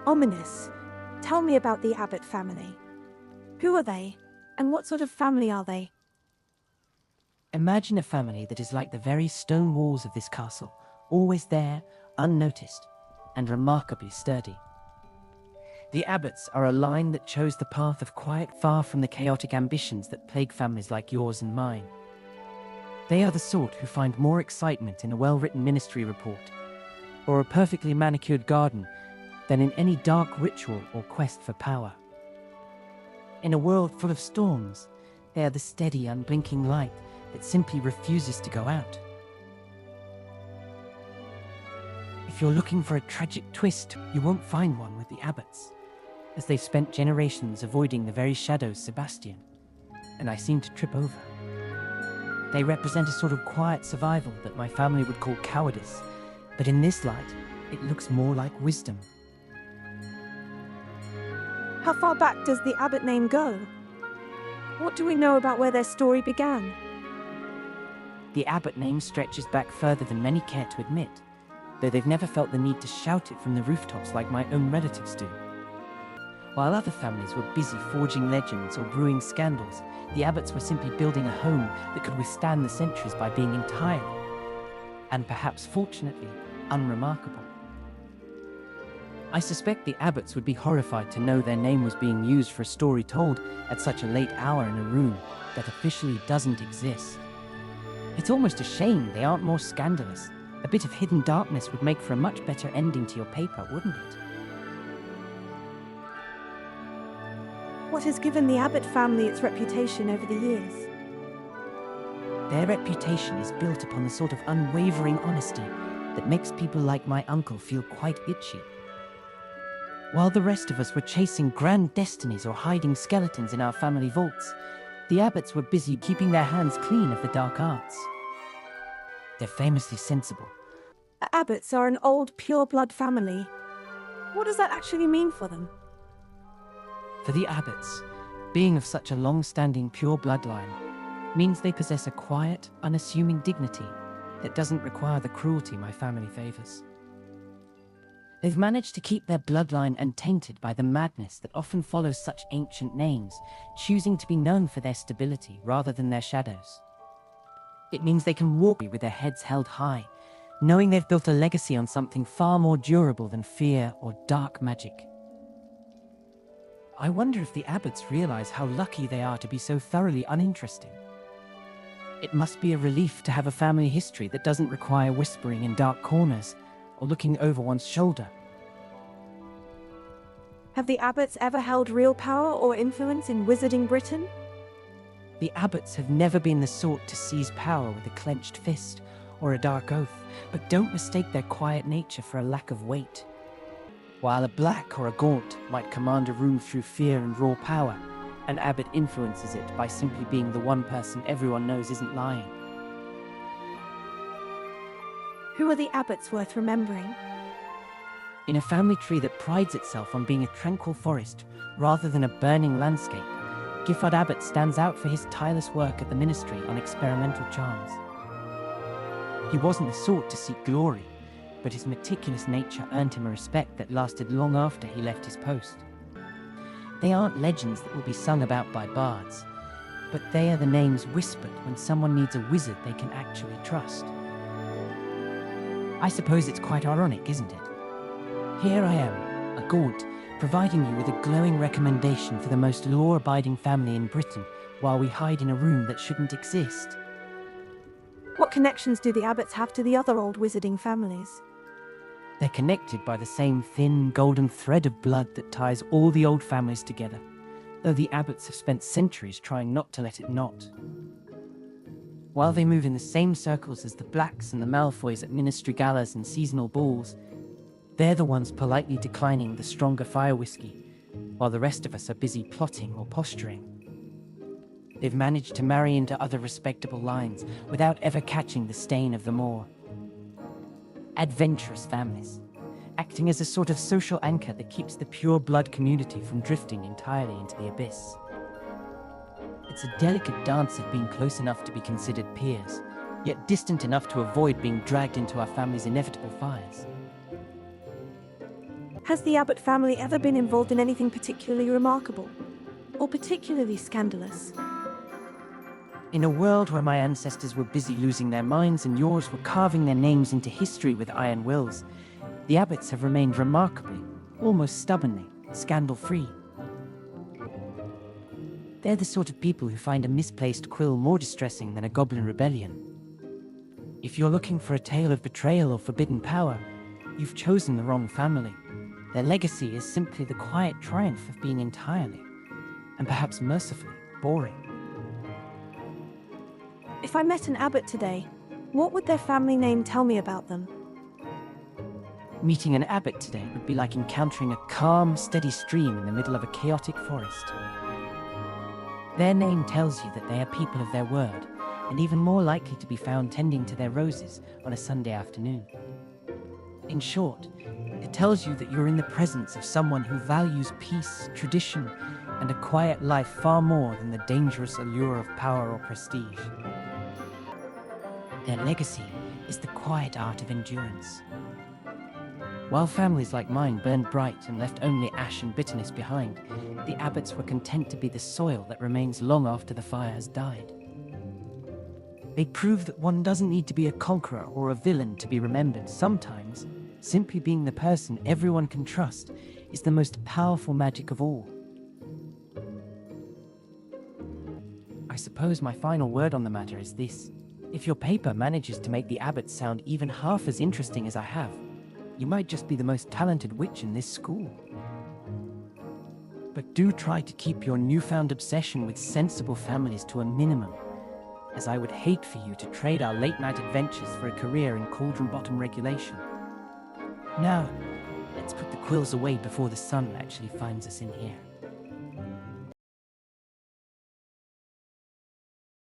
Ominis, tell me about the Abbott family. Who are they, and what sort of family are they? Imagine a family that is like the very stone walls of this castle, always there, unnoticed, and remarkably sturdy. The Abbotts are a line that chose the path of quiet far from the chaotic ambitions that plague families like yours and mine. They are the sort who find more excitement in a well-written ministry report, or a perfectly manicured garden, than in any dark ritual or quest for power. In a world full of storms, they are the steady, unblinking light that simply refuses to go out. If you're looking for a tragic twist, you won't find one with the Abbotts, as they've spent generations avoiding the very shadows Sebastian and I seem to trip over. They represent a sort of quiet survival that my family would call cowardice, but in this light, it looks more like wisdom. How far back does the Abbott name go? What do we know about where their story began? The Abbott name stretches back further than many care to admit, though they've never felt the need to shout it from the rooftops like my own relatives do. While other families were busy forging legends or brewing scandals, the Abbotts were simply building a home that could withstand the centuries by being entirely, and perhaps fortunately, unremarkable. I suspect the Abbotts would be horrified to know their name was being used for a story told at such a late hour in a room that officially doesn't exist. It's almost a shame they aren't more scandalous. A bit of hidden darkness would make for a much better ending to your paper, wouldn't it? What has given the Abbott family its reputation over the years? Their reputation is built upon the sort of unwavering honesty that makes people like my uncle feel quite itchy. While the rest of us were chasing grand destinies or hiding skeletons in our family vaults, the Abbotts were busy keeping their hands clean of the dark arts. They're famously sensible. Abbotts are an old, pure-blood family. What does that actually mean for them? For the Abbotts, being of such a long-standing pure bloodline means they possess a quiet, unassuming dignity that doesn't require the cruelty my family favors. They've managed to keep their bloodline untainted by the madness that often follows such ancient names, choosing to be known for their stability rather than their shadows. It means they can walk with their heads held high, knowing they've built a legacy on something far more durable than fear or dark magic. I wonder if the Abbotts realize how lucky they are to be so thoroughly uninteresting. It must be a relief to have a family history that doesn't require whispering in dark corners or looking over one's shoulder. Have the Abbotts ever held real power or influence in wizarding Britain? The Abbotts have never been the sort to seize power with a clenched fist or a dark oath, but don't mistake their quiet nature for a lack of weight. While a Black or a Gaunt might command a room through fear and raw power, an Abbott influences it by simply being the one person everyone knows isn't lying. Who are the Abbotts worth remembering? In a family tree that prides itself on being a tranquil forest rather than a burning landscape, Giffard Abbott stands out for his tireless work at the ministry on experimental charms. He wasn't the sort to seek glory, but his meticulous nature earned him a respect that lasted long after he left his post. They aren't legends that will be sung about by bards, but they are the names whispered when someone needs a wizard they can actually trust. I suppose it's quite ironic, isn't it? Here I am, a Gaunt, providing you with a glowing recommendation for the most law-abiding family in Britain, while we hide in a room that shouldn't exist. What connections do the Abbotts have to the other old wizarding families? They're connected by the same thin, golden thread of blood that ties all the old families together, though the Abbotts have spent centuries trying not to let it knot. While they move in the same circles as the Blacks and the Malfoys at ministry galas and seasonal balls, they're the ones politely declining the stronger fire whiskey, while the rest of us are busy plotting or posturing. They've managed to marry into other respectable lines without ever catching the stain of the moor. Adventurous families, acting as a sort of social anchor that keeps the pure blood community from drifting entirely into the abyss. It's a delicate dance of being close enough to be considered peers, yet distant enough to avoid being dragged into our family's inevitable fires. Has the Abbott family ever been involved in anything particularly remarkable? Or particularly scandalous? In a world where my ancestors were busy losing their minds and yours were carving their names into history with iron wills, the Abbotts have remained remarkably, almost stubbornly, scandal-free. They're the sort of people who find a misplaced quill more distressing than a goblin rebellion. If you're looking for a tale of betrayal or forbidden power, you've chosen the wrong family. Their legacy is simply the quiet triumph of being entirely, and perhaps mercifully, boring. If I met an Abbott today, what would their family name tell me about them? Meeting an Abbott today would be like encountering a calm, steady stream in the middle of a chaotic forest. Their name tells you that they are people of their word, and even more likely to be found tending to their roses on a Sunday afternoon. In short, it tells you that you're in the presence of someone who values peace, tradition, and a quiet life far more than the dangerous allure of power or prestige. Their legacy is the quiet art of endurance. While families like mine burned bright and left only ash and bitterness behind, the Abbotts were content to be the soil that remains long after the fire has died. They prove that one doesn't need to be a conqueror or a villain to be remembered. Sometimes, simply being the person everyone can trust is the most powerful magic of all. I suppose my final word on the matter is this. If your paper manages to make the Abbotts sound even half as interesting as I have, you might just be the most talented witch in this school. But do try to keep your newfound obsession with sensible families to a minimum, as I would hate for you to trade our late-night adventures for a career in cauldron bottom regulation. Now, let's put the quills away before the sun actually finds us in here.